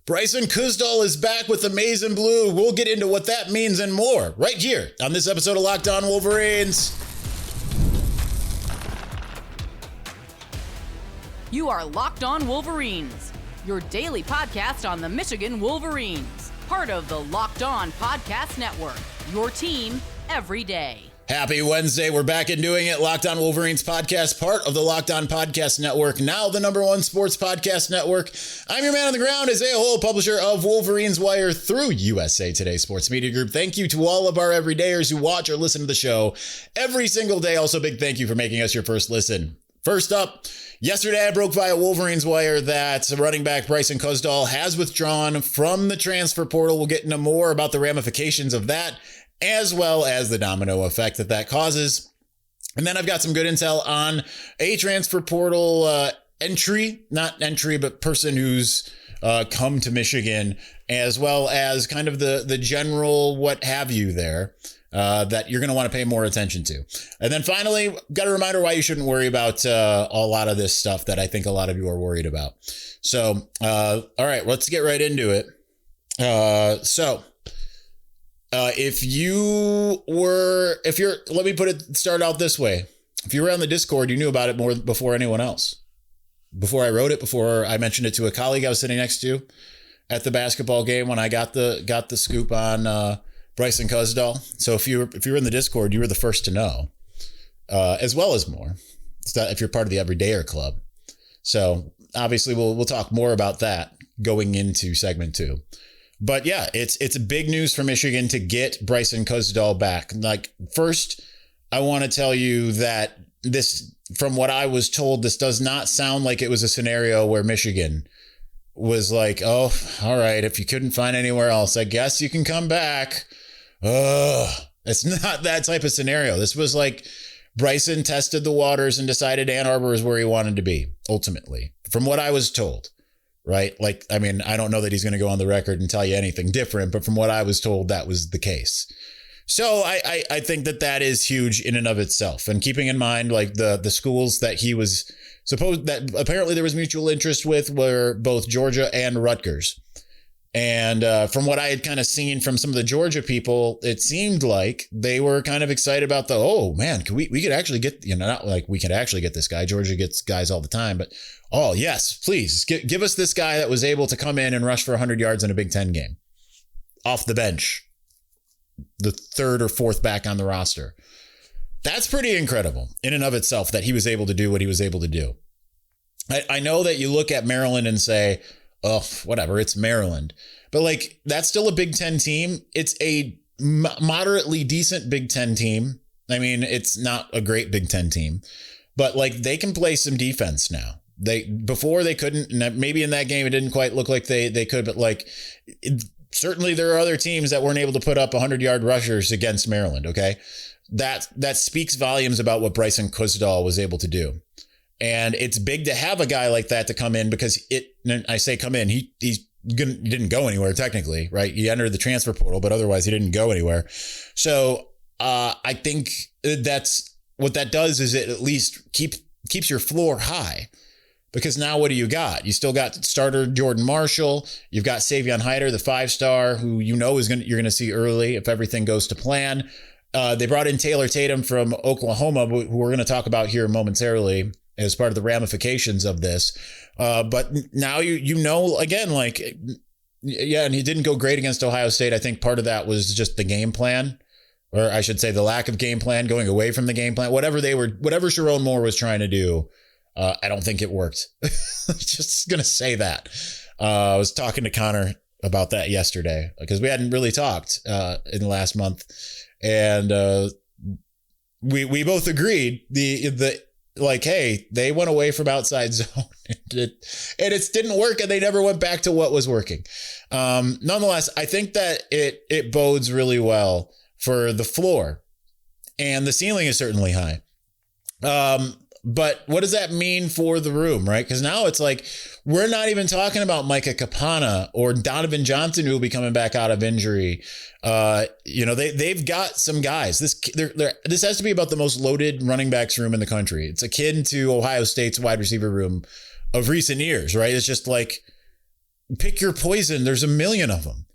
Bryson Kuzdzal is back with the maize and blue. We'll get into what that means and more right here on this episode of Locked On Wolverines. You are Locked On Wolverines, your daily podcast on the Michigan Wolverines, part of the Locked On Podcast Network, your team every day. Happy Wednesday. We're back and doing it. Locked On Wolverines podcast, part of the Locked On Podcast Network, now the #1 sports podcast network. I'm your man on the ground, Isaiah Hole, publisher of Wolverines Wire through USA Today Sports Media Group. Thank you to all of our everydayers who watch or listen to the show every single day. Also, big thank you for making us your first listen. First up, yesterday I broke via Wolverines Wire that running back Bryson Kuzdzal has withdrawn from the transfer portal. We'll get into more about the ramifications of that, as well as the domino effect that causes. And then I've got some good intel on a transfer portal not entry, but person who's come to Michigan, as well as kind of the general what have you there that you're going to want to pay more attention to. And then finally, got a reminder why you shouldn't worry about a lot of this stuff that I think a lot of you are worried about. So, all right, let's get right into it. Start out this way. If you were on the Discord, you knew about it more before anyone else. Before I wrote it, before I mentioned it to a colleague I was sitting next to at the basketball game when I got the scoop on Bryson Kuzdzal. So if you were in the Discord, you were the first to know, as well as more. It's not if you're part of the Everydayer Club. So obviously we'll talk more about that going into segment 2. But yeah, it's big news for Michigan to get Bryson Kuzdzal back. Like, first, I want to tell you that this, from what I was told, this does not sound like it was a scenario where Michigan was like, oh, all right, if you couldn't find anywhere else, I guess you can come back. It's not that type of scenario. This was like Bryson tested the waters and decided Ann Arbor is where he wanted to be, ultimately, from what I was told. Right? Like, I mean, I don't know that he's going to go on the record and tell you anything different, but from what I was told, that was the case. So I think that is huge in and of itself. And keeping in mind, like the schools that he was supposed that apparently there was mutual interest with were both Georgia and Rutgers. And from what I had kind of seen from some of the Georgia people, it seemed like they were kind of excited about oh man, we could actually get, not like we could actually get this guy. Georgia gets guys all the time, but oh yes, please give us this guy that was able to come in and rush for 100 yards in a Big Ten game off the bench, the third or fourth back on the roster. That's pretty incredible in and of itself that he was able to do what he was able to do. I know that you look at Maryland and say, oh, whatever, it's Maryland. But like, that's still a Big Ten team. It's a moderately decent Big Ten team. I mean, it's not a great Big Ten team, but like they can play some defense now. Before they couldn't, and maybe in that game it didn't quite look like they could, but like certainly there are other teams that weren't able to put up 100-yard rushers against Maryland. Okay, that speaks volumes about what Bryson Kuzdzal was able to do. And it's big to have a guy like that to come in because I say come in, he didn't go anywhere technically, right? He entered the transfer portal, but otherwise he didn't go anywhere. So I think that's what that does is it at least keeps your floor high. Because now what do you got? You still got starter Jordan Marshall. You've got Savion, the 5-star, who you're going to see early if everything goes to plan. They brought in Taylor Tatum from Oklahoma, who we're going to talk about here momentarily as part of the ramifications of this. But now again, like, yeah, and he didn't go great against Ohio State. I think part of that was just the game plan, or I should say the lack of game plan, going away from the game plan, whatever Sharon Moore was trying to do. I don't think it worked. Just going to say that. I was talking to Connor about that yesterday because we hadn't really talked in the last month. And we both agreed hey, they went away from outside zone and it didn't work and they never went back to what was working. Nonetheless, I think that it bodes really well for the floor, and the ceiling is certainly high. But what does that mean for the room, right? Because now it's like, we're not even talking about Micah Kapana or Donovan Johnson, who will be coming back out of injury. They've got some guys. This has to be about the most loaded running backs room in the country. It's akin to Ohio State's wide receiver room of recent years, right? It's just like, pick your poison. There's a million of them.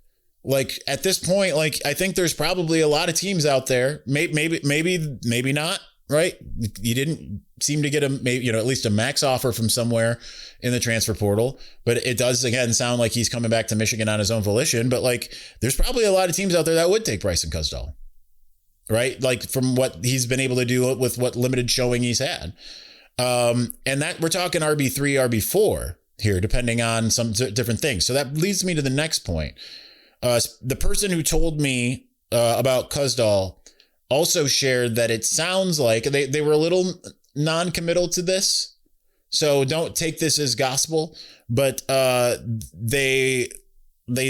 Like at this point, like I think there's probably a lot of teams out there. Maybe not. Right? You didn't seem to get at least a max offer from somewhere in the transfer portal, but it does again sound like he's coming back to Michigan on his own volition. But like, there's probably a lot of teams out there that would take Bryson Kuzdzal, right? Like from what he's been able to do with what limited showing he's had. And that we're talking RB3, RB4 here, depending on some different things. So that leads me to the next point. The person who told me about Kuzdzal also shared that it sounds like they were a little non-committal to this. So don't take this as gospel, but they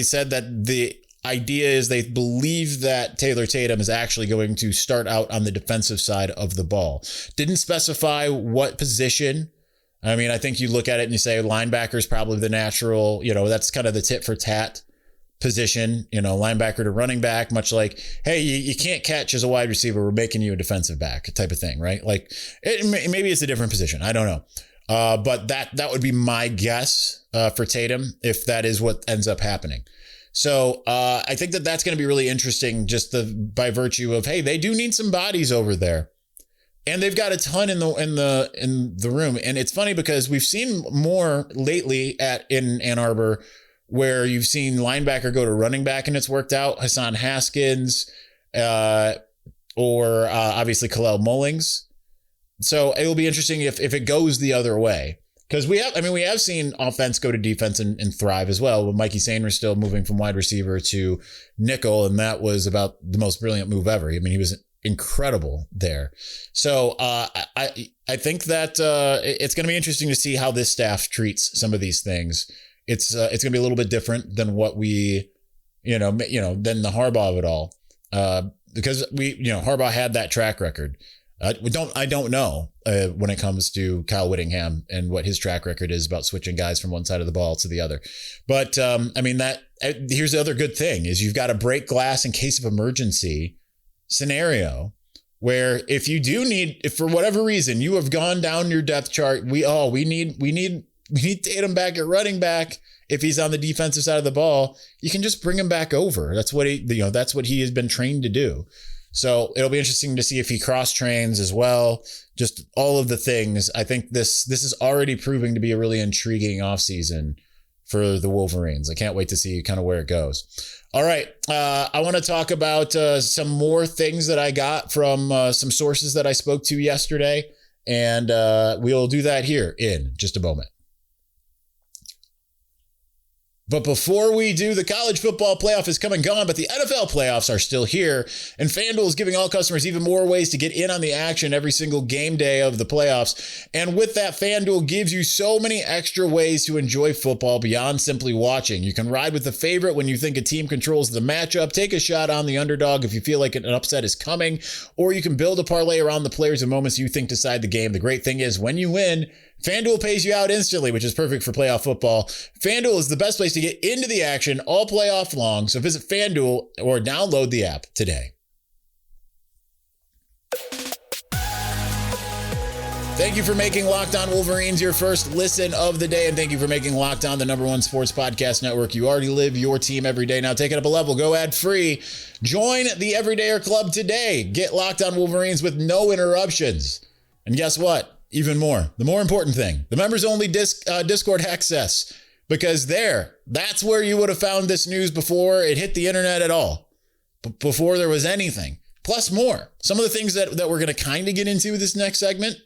said that the idea is they believe that Taylor Tatum is actually going to start out on the defensive side of the ball. Didn't specify what position. I mean, I think you look at it and you say linebacker is probably the natural, that's kind of the tit for tat position, linebacker to running back, much like, hey, you can't catch as a wide receiver. We're making you a defensive back type of thing, right? Like maybe it's a different position. I don't know. But that would be my guess for Tatum if that is what ends up happening. So I think that's going to be really interesting just by virtue of, hey, they do need some bodies over there. And they've got a ton in the room. And it's funny because we've seen more lately in Ann Arbor where you've seen linebacker go to running back and it's worked out. Hassan Haskins, or obviously Kalel Mullings. So it will be interesting if it goes the other way. Because we have seen offense go to defense and thrive as well. With Mikey Sainer still moving from wide receiver to nickel, and that was about the most brilliant move ever. I mean, he was incredible there. So I think that it's going to be interesting to see how this staff treats some of these things. It's going to be a little bit different than what we, than the Harbaugh of it all, because Harbaugh had that track record. I don't know when it comes to Kyle Whittingham and what his track record is about switching guys from one side of the ball to the other. But here's the other good thing is you've got a break glass in case of emergency scenario where if for whatever reason you have gone down your depth chart, we need Tatum back at running back. If he's on the defensive side of the ball, you can just bring him back over. That's what he has been trained to do. So it'll be interesting to see if he cross trains as well. Just all of the things. I think this is already proving to be a really intriguing offseason for the Wolverines. I can't wait to see kind of where it goes. All right. I want to talk about some more things that I got from some sources that I spoke to yesterday. And we'll do that here in just a moment. But before we do, the college football playoff is come and gone, but the NFL playoffs are still here. And FanDuel is giving all customers even more ways to get in on the action every single game day of the playoffs. And with that, FanDuel gives you so many extra ways to enjoy football beyond simply watching. You can ride with a favorite when you think a team controls the matchup, take a shot on the underdog if you feel like an upset is coming, or you can build a parlay around the players and moments you think decide the game. The great thing is when you win, FanDuel pays you out instantly, which is perfect for playoff football. FanDuel is the best place to get into the action all playoff long. So visit FanDuel or download the app today. Thank you for making Locked On Wolverines your first listen of the day. And thank you for making Locked On the #1 sports podcast network. You already live your team every day. Now take it up a level. Go ad free. Join the Everydayer Club today. Get Locked On Wolverines with no interruptions. And guess what? Even more, the more important thing, the members only Discord access, because that's where you would have found this news before it hit the internet at all, before there was anything, plus more. Some of the things that we're going to kind of get into this next segment,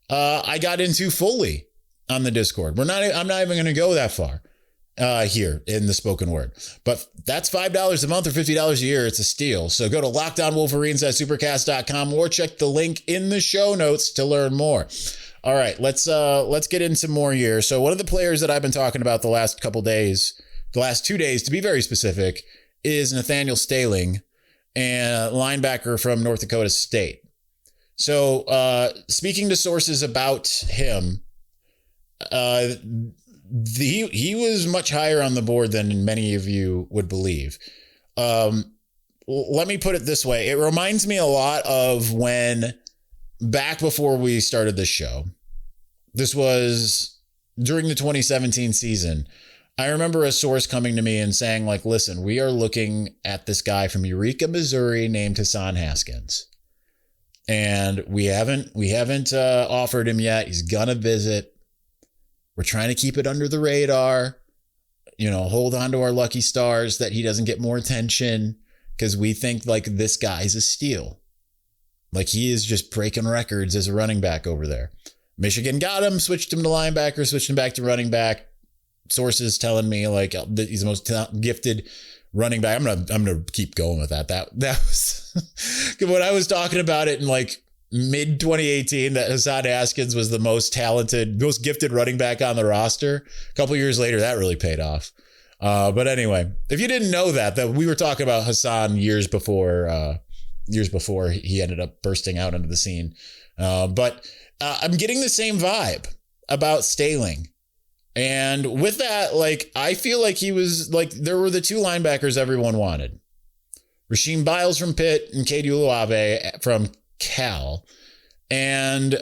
I got into fully on the Discord. I'm not even going to go that far here in the spoken word, but that's $5 a month or $50 a year. It's a steal. So go to LockedOnWolverines@supercast.com or check the link in the show notes to learn more. All right, let's get into more here. So one of the players that I've been talking about the last 2 days to be very specific, is Nathaniel Staehling, and linebacker from North Dakota State. So speaking to sources about him, he was much higher on the board than many of you would believe. Let me put it this way. It reminds me a lot of when back before we started this show, this was during the 2017 season. I remember a source coming to me and saying, like, listen, we are looking at this guy from Eureka, Missouri named Hassan Haskins. And we haven't offered him yet. He's going to visit. We're trying to keep it under the radar, hold on to our lucky stars that he doesn't get more attention because we think like this guy's a steal. Like he is just breaking records as a running back over there. Michigan got him, switched him to linebacker, switched him back to running back. Sources telling me like he's the most gifted running back. I'm gonna keep going with that. That was when I was talking about it in like mid 2018 that Hassan Haskins was the most talented, most gifted running back on the roster. A couple years later, that really paid off. But anyway, if you didn't know that we were talking about Hassan years before he ended up bursting out into the scene. But I'm getting the same vibe about Staehling. And with that, like, I feel like he was like, there were the two linebackers everyone wanted. Rasheem Biles from Pitt and Cade Uluave from Cal. And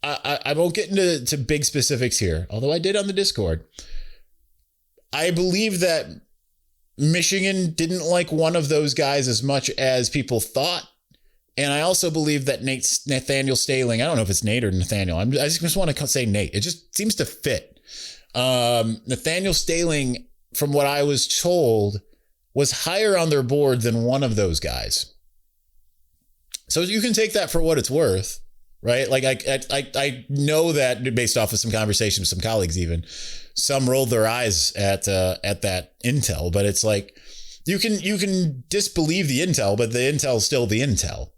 I won't get into big specifics here, although I did on the Discord. I believe that Michigan didn't like one of those guys as much as people thought. And I also believe that Nathaniel Staling, I don't know if it's Nate or Nathaniel. I just want to say Nate. It just seems to fit. Nathaniel Staehling, from what I was told, was higher on their board than one of those guys. So you can take that for what it's worth, right? Like I know that based off of some conversations with some colleagues, even some rolled their eyes at that intel, but it's like you can disbelieve the intel, but the intel is still the intel,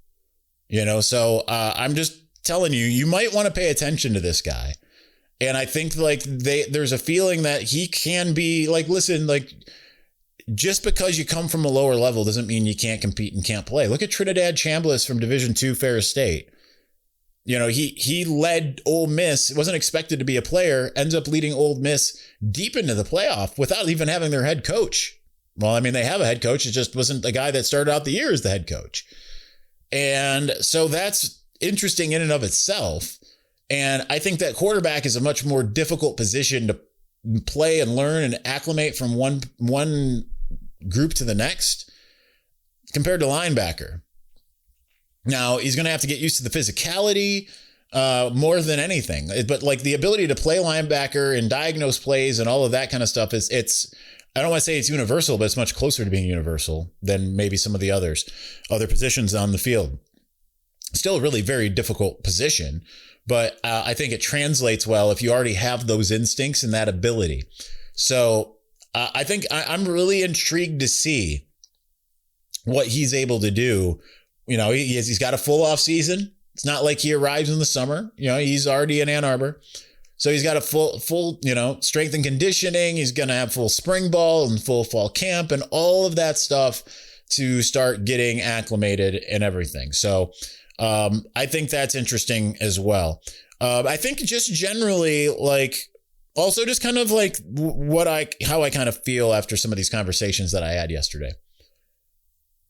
So I'm just telling you might want to pay attention to this guy. And I think like there's a feeling that he can be like, listen, like just because you come from a lower level doesn't mean you can't compete and can't play. Look at Trinidad Chambliss from Division II Ferris State. He led Ole Miss, wasn't expected to be a player, ends up leading Ole Miss deep into the playoff without even having their head coach. Well, I mean, they have a head coach. It just wasn't the guy that started out the year as the head coach. And so that's interesting in and of itself. And I think that quarterback is a much more difficult position to play and learn and acclimate from one group to the next compared to linebacker. Now, he's going to have to get used to the physicality more than anything. But like the ability to play linebacker and diagnose plays and all of that kind of stuff it's I don't want to say it's universal, but it's much closer to being universal than maybe some of the other positions on the field. Still a really very difficult position, but I think it translates well if you already have those instincts and that ability. So I think I'm really intrigued to see what he's able to do. He's got a full off season. It's not like he arrives in the summer. He's already in Ann Arbor. So he's got a full, strength and conditioning. He's going to have full spring ball and full fall camp and all of that stuff to start getting acclimated and everything. So I think that's interesting as well. I think just generally, like, also just kind of like how I kind of feel after some of these conversations that I had yesterday.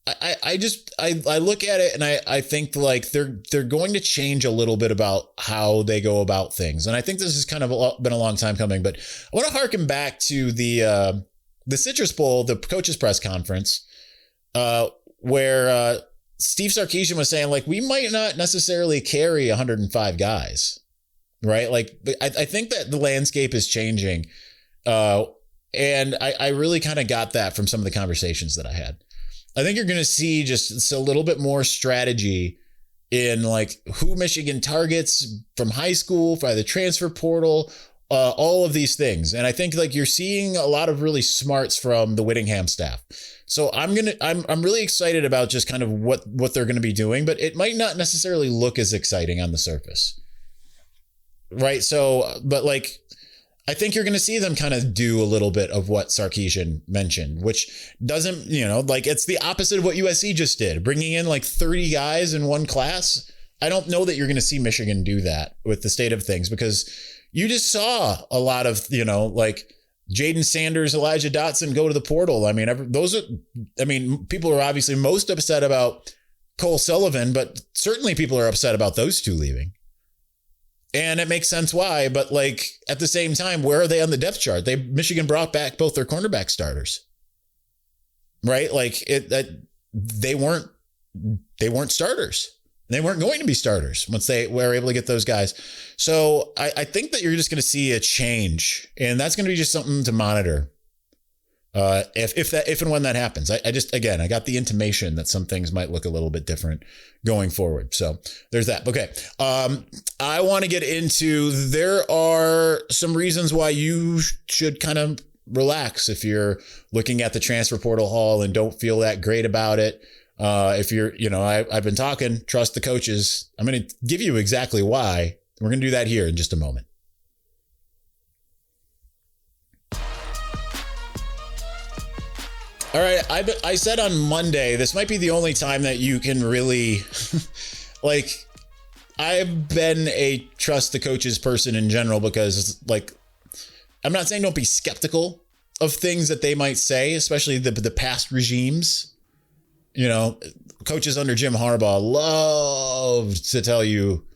I look at it and I think like they're going to change a little bit about how they go about things. And I think this has kind of been a long time coming, but I want to harken back to the Citrus Bowl, the coaches press conference, where Steve Sarkisian was saying like, we might not necessarily carry 105 guys, right? Like, I think that the landscape is changing. And I really kind of got that from some of the conversations that I had. I think you're going to see just a little bit more strategy in like who Michigan targets from high school, by the transfer portal, all of these things. And I think like you're seeing a lot of really smarts from the Whittingham staff. So I'm really excited about just kind of what they're going to be doing, but it might not necessarily look as exciting on the surface. Right. So, but like, I think you're going to see them kind of do a little bit of what Sarkisian mentioned, which doesn't, like it's the opposite of what USC just did, bringing in like 30 guys in one class. I don't know that you're going to see Michigan do that with the state of things, because you just saw a lot of, like Jaden Sanders, Elijah Dotson go to the portal. I mean, people are obviously most upset about Cole Sullivan, but certainly people are upset about those two leaving. And it makes sense why, but like at the same time, where are they on the depth chart? Michigan brought back both their cornerback starters, right? Like they weren't starters. They weren't going to be starters once they were able to get those guys. So I think that you're just going to see a change, and that's going to be just something to monitor. If and when that happens, I got the intimation that some things might look a little bit different going forward. So there's that. Okay. I want to get into, there are some reasons why you should kind of relax if you're looking at the transfer portal haul and don't feel that great about it. If you're, I've been talking, trust the coaches. I'm going to give you exactly why. We're going to do that here in just a moment. All right. I said on Monday, this might be the only time that you can really like, I've been a trust the coaches person in general, because like, I'm not saying don't be skeptical of things that they might say, especially the past regimes. Coaches under Jim Harbaugh loved to tell you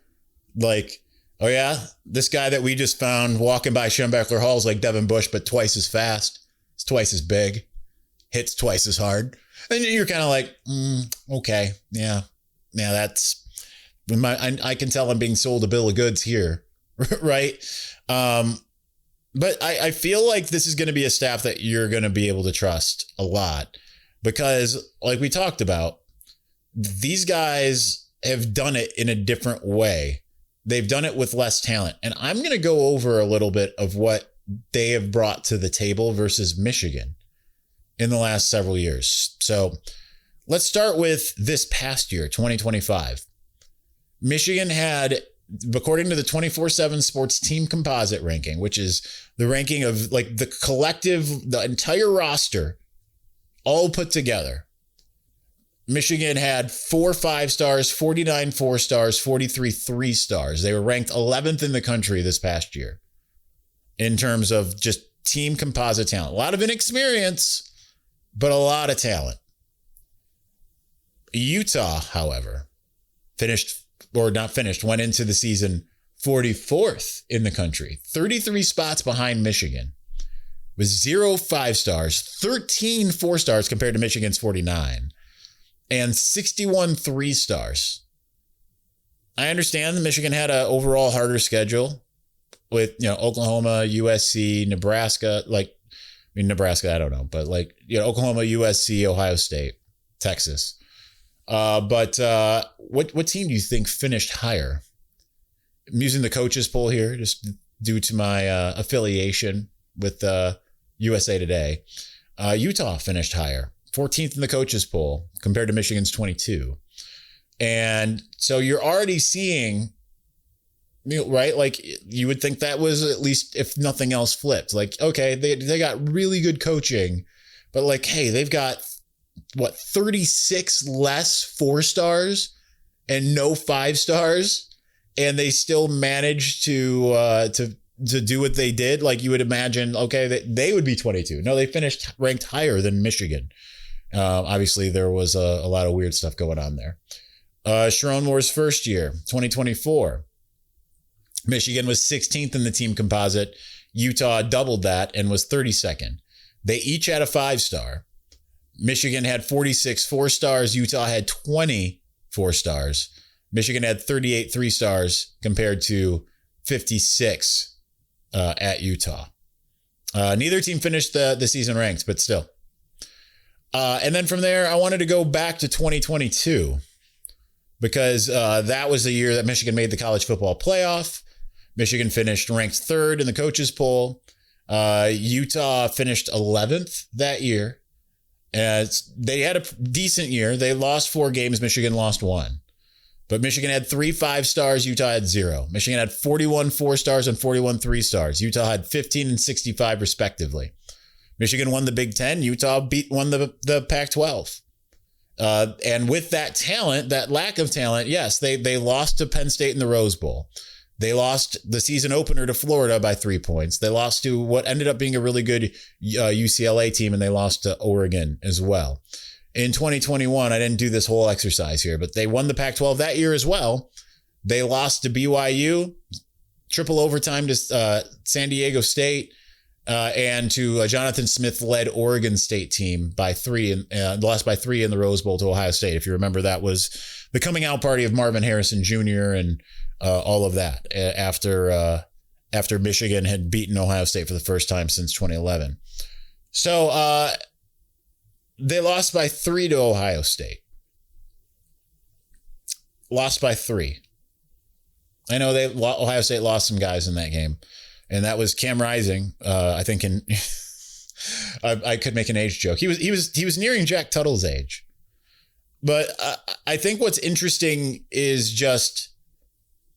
like, oh yeah, this guy that we just found walking by Schembechler Hall is like Devin Bush, but twice as fast. It's twice as big. Hits twice as hard. And you're kind of like, okay, yeah, that's, I can tell I'm being sold a bill of goods here, right? But I feel like this is going to be a staff that you're going to be able to trust a lot, because like we talked about, these guys have done it in a different way. They've done it with less talent. And I'm going to go over a little bit of what they have brought to the table versus Michigan in the last several years. So let's start with this past year, 2025. Michigan had, according to the 24/7 Sports Team Composite ranking, which is the ranking of like the collective, the entire roster all put together, Michigan had 4 5-stars, 49 4-stars, 43 3-stars. They were ranked 11th in the country this past year in terms of just team composite talent. A lot of inexperience, but a lot of talent. Utah, however, went into the season 44th in the country, 33 spots behind Michigan, with 0 5-stars, 13 4-stars compared to Michigan's 49, and 61 3-stars. I understand that Michigan had an overall harder schedule with, Oklahoma, USC, Nebraska, Nebraska, I don't know, but Oklahoma, USC, Ohio State, Texas. But what team do you think finished higher? I'm using the coaches poll here just due to my affiliation with USA Today. Utah finished higher, 14th in the coaches poll compared to Michigan's 22. And so you're already seeing, right? Like you would think that was at least, if nothing else, flipped. Like, okay, they got really good coaching, but like, hey, they've got 36 less 4-stars and no 5-stars, and they still managed to do what they did. Like you would imagine, okay, they would be 22. No, they finished ranked higher than Michigan. Obviously, there was a lot of weird stuff going on there. Sharon Moore's first year, 2024. Michigan was 16th in the team composite. Utah doubled that and was 32nd. They each had a 5-star. Michigan had 46 4-stars. Utah had 20 4-stars. Michigan had 38 3-stars compared to 56 at Utah. Neither team finished the season ranked, but still. And then from there, I wanted to go back to 2022 because that was the year that Michigan made the college football playoff. Michigan finished ranked 3rd in the coaches poll. Utah finished 11th that year. They had a decent year. They lost 4 games. Michigan lost 1. But Michigan had 3 5-stars. Utah had 0. Michigan had 41 4-stars and 41 3-stars. Utah had 15 and 65 respectively. Michigan won the Big Ten. Utah won the Pac-12. And with that talent, that lack of talent, yes, they lost to Penn State in the Rose Bowl. They lost the season opener to Florida by 3 points. They lost to what ended up being a really good UCLA team, and they lost to Oregon as well. In 2021, I didn't do this whole exercise here, but they won the Pac-12 that year as well. They lost to BYU, triple overtime to San Diego State and to a Jonathan Smith-led Oregon State team by 3 and lost by 3 in the Rose Bowl to Ohio State. If you remember, that was the coming out party of Marvin Harrison Jr. and all of that after Michigan had beaten Ohio State for the first time since 2011. So they lost by 3 to Ohio State. Lost by 3. I know Ohio State lost some guys in that game, and that was Cam Rising. I think I could make an age joke. He was nearing Jack Tuttle's age, but I think what's interesting is just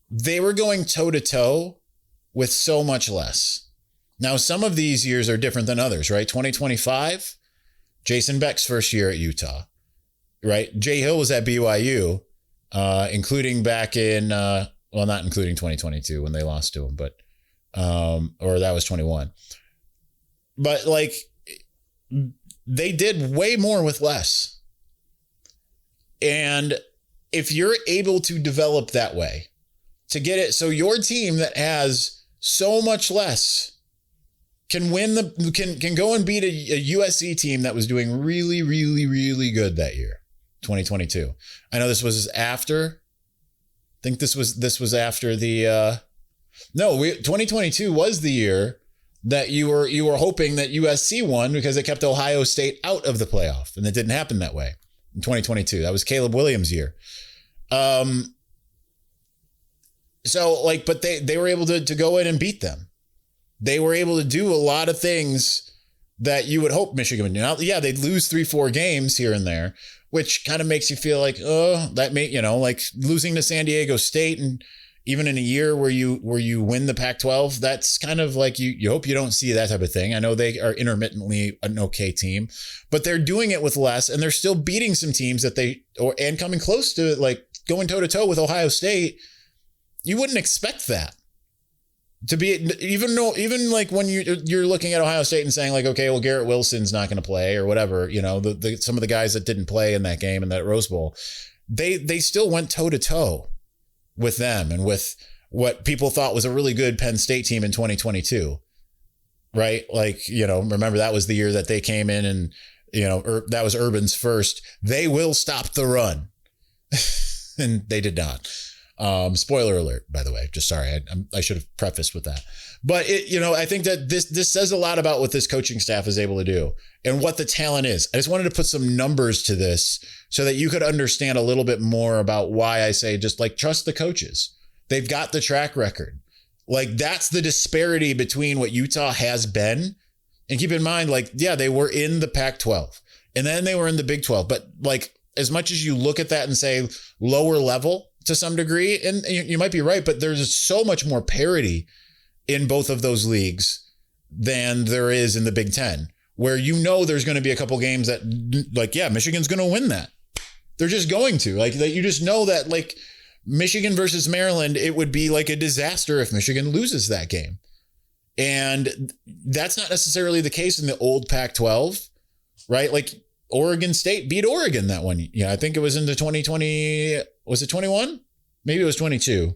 they were going toe to toe with so much less. Now, some of these years are different than others, right? 2025, Jason Beck's first year at Utah, right? Jay Hill was at BYU, including back in, well, not including 2022 when they lost to him, but, or that was 21. But like, they did way more with less. And if you're able to develop that way, to get it, so your team that has so much less can can go and beat a USC team that was doing really, really, really good that year, 2022. I know this was after. I think this was after the. 2022 was the year that you were hoping that USC won because it kept Ohio State out of the playoff, and it didn't happen that way in 2022. That was Caleb Williams' year. So like, but they were able to go in and beat them. They were able to do a lot of things that you would hope Michigan would do. Now, yeah, they'd lose 3-4 games here and there, which kind of makes you feel like, oh, that may, like losing to San Diego State, and even in a year where you win the Pac-12, that's kind of like you hope you don't see that type of thing. I know they are intermittently an okay team, but they're doing it with less, and they're still beating some teams that and coming close to like going toe to toe with Ohio State. You wouldn't expect that to be, even like when you're looking at Ohio State and saying like, okay, well, Garrett Wilson's not going to play or whatever, some of the guys that didn't play in that game in that Rose Bowl, they still went toe to toe with them and with what people thought was a really good Penn State team in 2022, right? Like, remember that was the year that they came in and, that was Urban's first, they will stop the run. And they did not. Spoiler alert, by the way, just sorry. I should have prefaced with that, but I think that this says a lot about what this coaching staff is able to do and what the talent is. I just wanted to put some numbers to this so that you could understand a little bit more about why I say, just like, trust the coaches. They've got the track record. Like, that's the disparity between what Utah has been. And keep in mind, like, yeah, they were in the Pac-12 and then they were in the Big 12, but like, as much as you look at that and say lower level, to some degree, and you might be right, but there's so much more parity in both of those leagues than there is in the Big Ten, where there's going to be a couple games that, like, yeah, Michigan's going to win that. They're just going to, like, that you just know that, like, Michigan versus Maryland, it would be like a disaster if Michigan loses that game. And that's not necessarily the case in the old Pac-12, right? Like, Oregon State beat Oregon that one. Yeah, I think it was in the 2020. Was it 21? Maybe it was 22.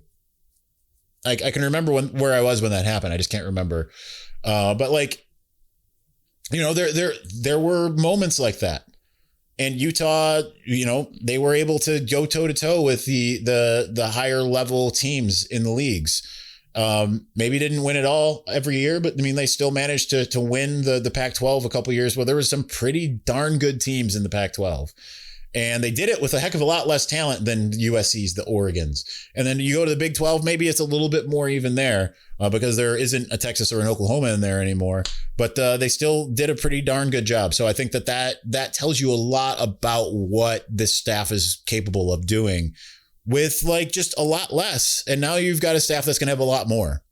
I can remember where I was when that happened. I just can't remember. But like, there were moments like that, and Utah, they were able to go toe to toe with the higher level teams in the leagues. Maybe didn't win it all every year, but I mean, they still managed to win the Pac-12 a couple years where there was some pretty darn good teams in the Pac-12. And they did it with a heck of a lot less talent than USC's, the Oregons. And then you go to the Big 12, maybe it's a little bit more even there because there isn't a Texas or an Oklahoma in there anymore. But they still did a pretty darn good job. So I think that tells you a lot about what this staff is capable of doing with like just a lot less. And now you've got a staff that's going to have a lot more.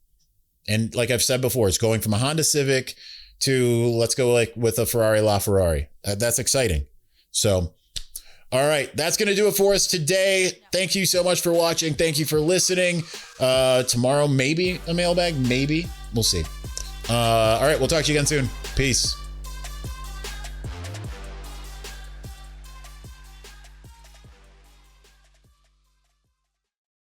And like I've said before, it's going from a Honda Civic to let's go like with a Ferrari LaFerrari. That's exciting. So, all right, that's going to do it for us today. Thank you so much for watching. Thank you for listening. Tomorrow, maybe a mailbag, maybe. We'll see. All right, we'll talk to you again soon. Peace.